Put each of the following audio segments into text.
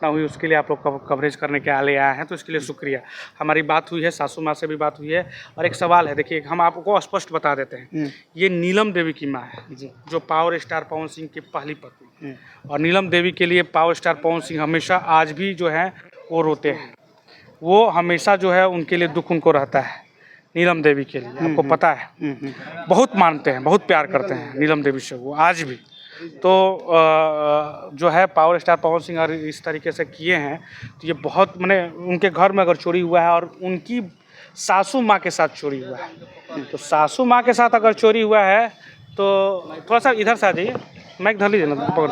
घटना हुई उसके लिए आप लोग कवरेज करने के लिए आए हैं, तो इसके लिए शुक्रिया। हमारी बात हुई है, सासू माँ से भी बात हुई है। और एक सवाल है, देखिए हम आपको स्पष्ट बता देते हैं, ये नीलम देवी की माँ है जी, जो पावर स्टार पवन सिंह की पहली पत्नी। और नीलम देवी के लिए पावर स्टार पवन सिंह हमेशा आज भी जो है वो रोते हैं, वो हमेशा जो है उनके लिए दुख उनको रहता है। नीलम देवी के लिए आपको पता है, बहुत मानते हैं, बहुत प्यार करते हैं नीलम देवी से वो आज भी। तो जो है पावर स्टार पवन सिंह अगर इस तरीके से किए हैं तो ये बहुत माने उनके घर में अगर चोरी हुआ है और उनकी सासू माँ के साथ चोरी हुआ है, तो सासू माँ के साथ अगर चोरी हुआ है तो थोड़ा सा इधर से आ जाइए, माइक धर लीजिए ना, पकड़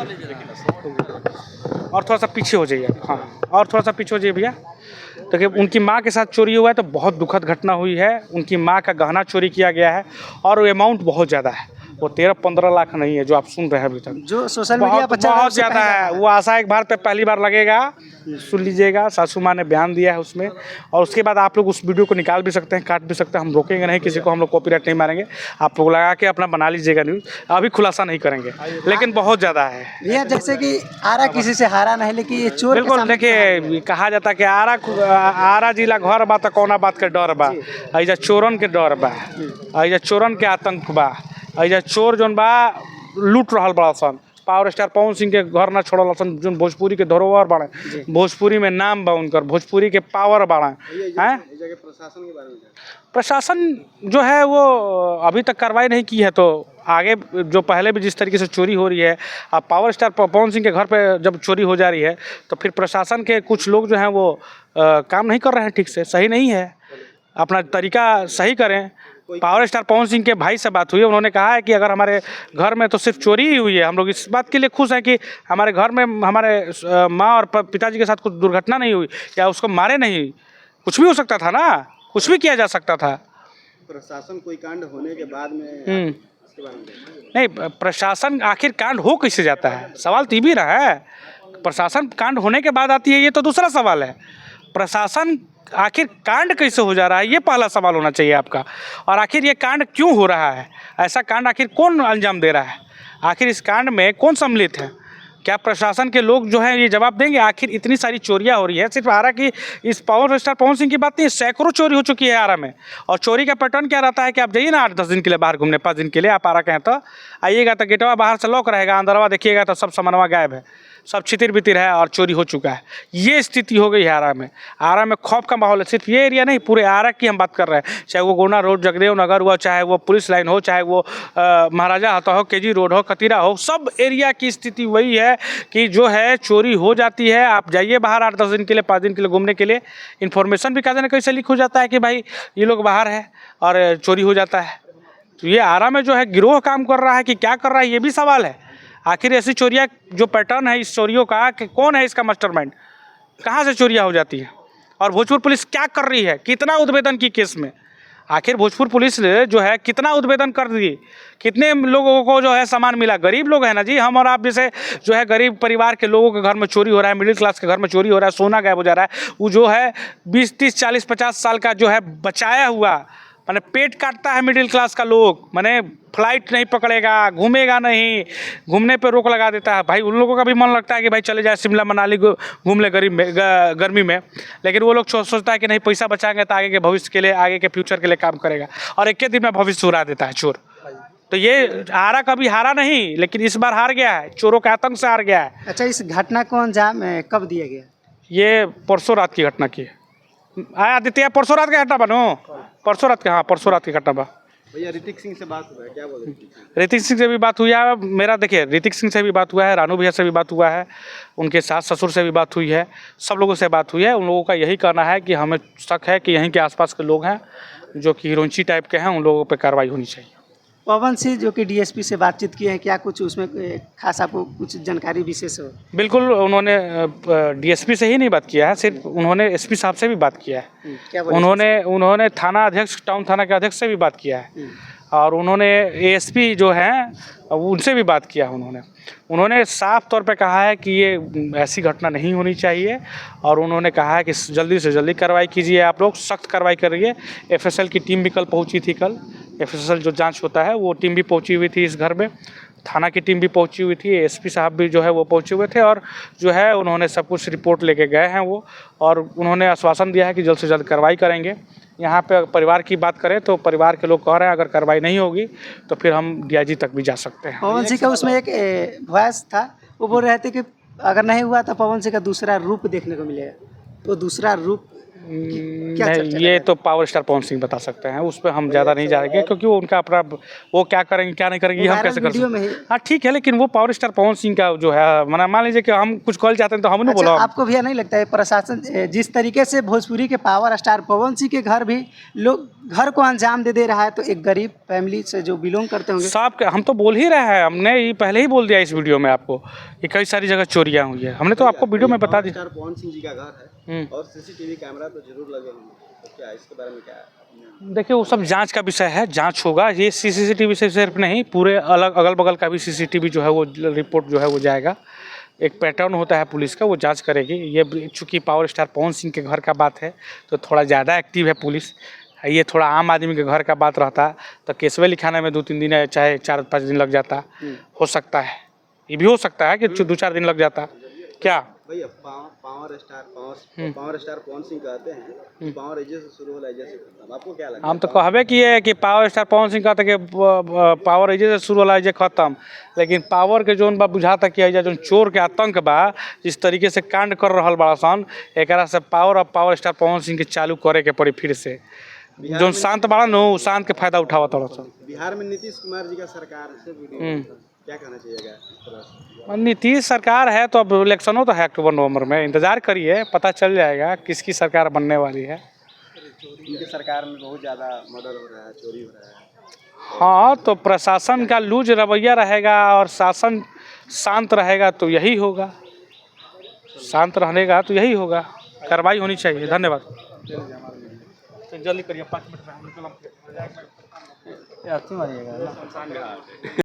और थोड़ा सा पीछे हो जाइए। हाँ, और थोड़ा सा पीछे हो जाइए भैया। तो कि उनकी माँ के साथ चोरी हुआ है तो बहुत दुखद घटना हुई है। उनकी माँ का गहना चोरी किया गया है और वो अमाउंट बहुत ज़्यादा है, वो 13-15 लाख नहीं है जो आप सुन रहे हैं अभी तक, जो सोशल मीडिया पर बहुत ज़्यादा है। वो आशा एक बार पे पहली बार लगेगा, सुन लीजिएगा, सासू माँ ने बयान दिया है उसमें। और उसके बाद आप लोग उस वीडियो को निकाल भी सकते हैं, काट भी सकते हैं, हम रोकेंगे नहीं किसी को, हम लोग कॉपीराइट नहीं मारेंगे। आप लोग लगा के अपना बना लीजिएगा न्यूज़, अभी खुलासा नहीं करेंगे, लेकिन बहुत ज़्यादा है भैया। जैसे कि आरा किसी से हारा नहीं, लेकिन ये चोर बिल्कुल। देखिए कहा जाता है कि आरा जिला घर बा तो कौना बात के डर बा, ऐजा चोरन के डर बा, ऐजा चोरन के आतंक बा, ऐजा चोर जौन बा लूट रहल बड़ा सन। पावर स्टार पवन सिंह के घर ना छोड़ल सन, जो भोजपुरी के धरोहर बाड़े, भोजपुरी में नाम बा उनकर, भोजपुरी के पावर बाड़े हैं। प्रशासन जो है वो अभी तक कार्रवाई नहीं की है, तो आगे जो पहले भी जिस तरीके से चोरी हो रही है, अब पावर स्टार पवन सिंह के घर पे जब चोरी हो जा रही है तो फिर प्रशासन के कुछ लोग जो हैं वो काम नहीं कर रहे हैं ठीक से, सही नहीं है, अपना तरीका सही करें। पावर स्टार पवन सिंह के भाई से बात हुई है, उन्होंने कहा है कि अगर हमारे घर में तो सिर्फ चोरी ही हुई है, हम लोग इस बात के लिए खुश हैं कि हमारे घर में हमारे माँ और पिताजी के साथ कुछ दुर्घटना नहीं हुई, या उसको मारे नहीं, कुछ भी हो सकता था ना, कुछ भी किया जा सकता था। प्रशासन कोई कांड होने के बाद में नहीं, प्रशासन आखिर कांड हो कैसे जाता है, सवाल तो ये भी रहा है। प्रशासन कांड होने के बाद आती है, ये तो दूसरा सवाल है। प्रशासन आखिर कांड कैसे हो जा रहा है, ये पहला सवाल होना चाहिए आपका। और आखिर ये कांड क्यों हो रहा है, ऐसा कांड आखिर कौन अंजाम दे रहा है, आखिर इस कांड में कौन सम्मिलित है, क्या प्रशासन के लोग जो हैं ये जवाब देंगे। आखिर इतनी सारी चोरियां हो रही है, सिर्फ आरा की इस पावर स्टार पवन सिंह की बात नहीं, सैकड़ों चोरी हो चुकी है आरा में। और चोरी का पैटर्न क्या रहता है कि आप जाइए ना 8-10 दिन के लिए बाहर घूमने, 5 दिन के लिए आप आरा कहें तो आइएगा तो गेटवा बाहर से लॉक रहेगा, अंदरवा देखिएगा तो सब सामानवा गायब है, सब छितिर बितिर है और चोरी हो चुका है। ये स्थिति हो गई है आरा में। आरा में खौफ का माहौल है, सिर्फ ये एरिया नहीं, पूरे आरा की हम बात कर रहे हैं, चाहे वो गोना रोड जगदेव नगर हुआ, चाहे वो पुलिस लाइन हो, चाहे वो महाराजा हता हो, केजी रोड हो, खतीरा हो, सब एरिया की स्थिति वही है कि जो है चोरी हो जाती है। आप जाइए बाहर 8-10 दिन के लिए, 5 दिन के लिए घूमने के लिए, इन्फॉर्मेशन भी कहीं ना कहीं से लीक हो जाता है कि भाई ये लोग बाहर है और चोरी हो जाता है। तो ये आरा में जो है गिरोह काम कर रहा है कि क्या कर रहा है, ये भी सवाल है। आखिर ऐसी चोरियाँ जो पैटर्न है इस चोरियों का, कि कौन है इसका मास्टरमाइंड, कहाँ से चोरियाँ हो जाती हैं, और भोजपुर पुलिस क्या कर रही है, कितना उद्भेदन की केस में। आखिर भोजपुर पुलिस जो है कितना उद्भेदन कर दी, कितने लोगों को जो है सामान मिला। गरीब लोग हैं ना जी, हम और आप जैसे जो है गरीब परिवार के लोगों के घर में चोरी हो रहा है, मिडिल क्लास के घर में चोरी हो रहा है, सोना गायब हो जा रहा है। वो जो है 20, 30, 40, 50 साल का जो है बचाया हुआ, माने पेट काटता है मिडिल क्लास का लोग, माने फ्लाइट नहीं पकड़ेगा, घूमेगा नहीं, घूमने पे रोक लगा देता है। भाई उन लोगों का भी मन लगता है कि भाई चले जाए शिमला मनाली घूम ले गर्मी में, लेकिन वो लोग सोचता है कि नहीं पैसा बचाएंगे तो आगे के भविष्य के लिए, आगे के फ्यूचर के लिए काम करेगा, और एक दिन में भविष्य उड़ा देता है चोर। तो ये आरा कभी हारा नहीं, लेकिन इस बार हार गया है, चोरों के आतंक से हार गया है। अच्छा, इस घटना को अंजाम कब दिया गया? ये परसों रात की घटना की आया आदित्य, परसों रात का घटना बनो, परसों रात का, हाँ परसों रात की घटना बा। भैया ऋतिक सिंह से बात हुआ है, क्या बोले? ऋतिक सिंह से भी बात हुई है मेरा, देखिए ऋतिक सिंह से भी बात हुआ है, रानू भैया से भी बात हुआ है, उनके सास ससुर से भी बात हुई है, सब लोगों से बात हुई है। उन लोगों का यही कहना है कि हमें शक है कि यहीं के आसपास के लोग हैं जो कि हीरोइंची टाइप के हैं, उन लोगों पर कार्रवाई होनी चाहिए। पवन सिंह जो कि डीएसपी से बातचीत किए हैं, क्या कुछ उसमें खास आपको कुछ जानकारी विशेष हो? बिल्कुल, उन्होंने डीएसपी से ही नहीं बात किया है, सिर्फ उन्होंने एसपी साहब से भी बात किया है। क्या उन्होंने थाना अध्यक्ष, टाउन थाना के अध्यक्ष से भी बात किया है, और उन्होंने एएसपी जो हैं उनसे भी बात किया। उन्होंने साफ तौर पे कहा है कि ये ऐसी घटना नहीं होनी चाहिए, और उन्होंने कहा है कि जल्दी से जल्दी कार्रवाई कीजिए, आप लोग सख्त कार्रवाई करिए। एफएसएल की टीम भी कल पहुंची थी, कल एफएसएल जो जांच होता है वो टीम भी पहुंची हुई थी इस घर में, थाना की टीम भी पहुंची हुई थी, एसपी साहब भी जो है वो पहुंचे हुए थे और जो है उन्होंने सब कुछ रिपोर्ट लेके गए हैं वो, और उन्होंने आश्वासन दिया है कि जल्द से जल्द कार्रवाई करेंगे। यहाँ पे परिवार की बात करें तो परिवार के लोग कह रहे हैं अगर कार्रवाई नहीं होगी तो फिर हम डीआईजी तक भी जा सकते हैं। पवन सिंह का उसमें एक वॉइस था, वो बोल रहे थे कि अगर नहीं हुआ तो पवन सिंह का दूसरा रूप देखने को मिलेगा, तो दूसरा रूप क्या चर्चा नहीं, ये तो पावर स्टार पवन सिंह बता सकते हैं, उस पर हम ज़्यादा नहीं जाएंगे क्योंकि वो उनका अपना, वो क्या करेंगे क्या नहीं करेंगे ये हम कैसे कर वीडियो सकते में हैं। ही। हाँ ठीक है, लेकिन वो पावर स्टार पवन सिंह का जो है मान लीजिए कि हम कुछ कॉल चाहते हैं तो हम नहीं अच्छा, बोला। आपको भैया नहीं लगता है प्रशासन जिस तरीके से भोजपुरी के पावर स्टार पवन सिंह के घर भी लोग घर को अंजाम दे रहा है, तो एक गरीब फैमिली से जो बिलोंग करते होंगे साहब हम तो बोल ही रहे हैं, हमने ये पहले ही बोल दिया इस वीडियो में आपको कि कई सारी जगह चोरियां हुई है, हमने तो आपको वीडियो में बता दी। पवन सिंह जी का घर है और सीसीटीवी कैमरा तो जरूर लगे होंगे, तो क्या इसके बारे में क्या है? देखिए वो सब जांच का विषय है, जांच होगा, ये सीसीटीवी से सिर्फ नहीं पूरे अलग अगल बगल का भी सीसीटीवी जो है वो रिपोर्ट जो है वो जाएगा। एक पैटर्न होता है पुलिस का, वो जांच करेगी। ये चूँकि पावर स्टार पवन सिंह के घर का बात है तो थोड़ा ज़्यादा एक्टिव है पुलिस, ये थोड़ा आम आदमी के घर का बात रहता तो केसवे लिखाने में 2-3 दिन चाहे 4-5 दिन लग जाता, हो सकता है, ये भी हो सकता है कि 2-4 दिन लग जाता। क्या भैया पावर स्टार पवन सिंह कहते हैं पावर एजे से शुरू होला एजे से खत्म, आपको क्या लगता है? हम तो कहबे किए कि पावर स्टार पवन सिंह कहते कि पावर एजे से शुरू होला एजे खत्म, लेकिन पावर के जोन बा बुझाता कि एजा जोन चोर के आतंक बा जिस तरीके से कांड कर रहल बड़ा सन, एकरा से पावर स्टार पवन सिंह के चालू करे के पड़ी फिर से। जोन शांत बड़ा नो शांत के फायदा उठावा थोड़ा सा। बिहार में नीतीश कुमार जी का सरकार से वीडियो क्या कहना चाहिएगा इस तरह से? नीतीश सरकार है तो अब इलेक्शनों तो है अक्टूबर-नवंबर में, इंतजार करिए पता चल जाएगा किसकी सरकार बनने वाली है। उनकी सरकार में बहुत ज़्यादा मर्डर हो रहा है, चोरी हो रहा है। हाँ तो प्रशासन का लूज रवैया रहेगा और शासन शांत रहेगा तो यही होगा, शांत रहेगा तो यही होगा, कार्रवाई होनी चाहिए। धन्यवाद। जल्दी करिए 5 मिनट में हम निकल।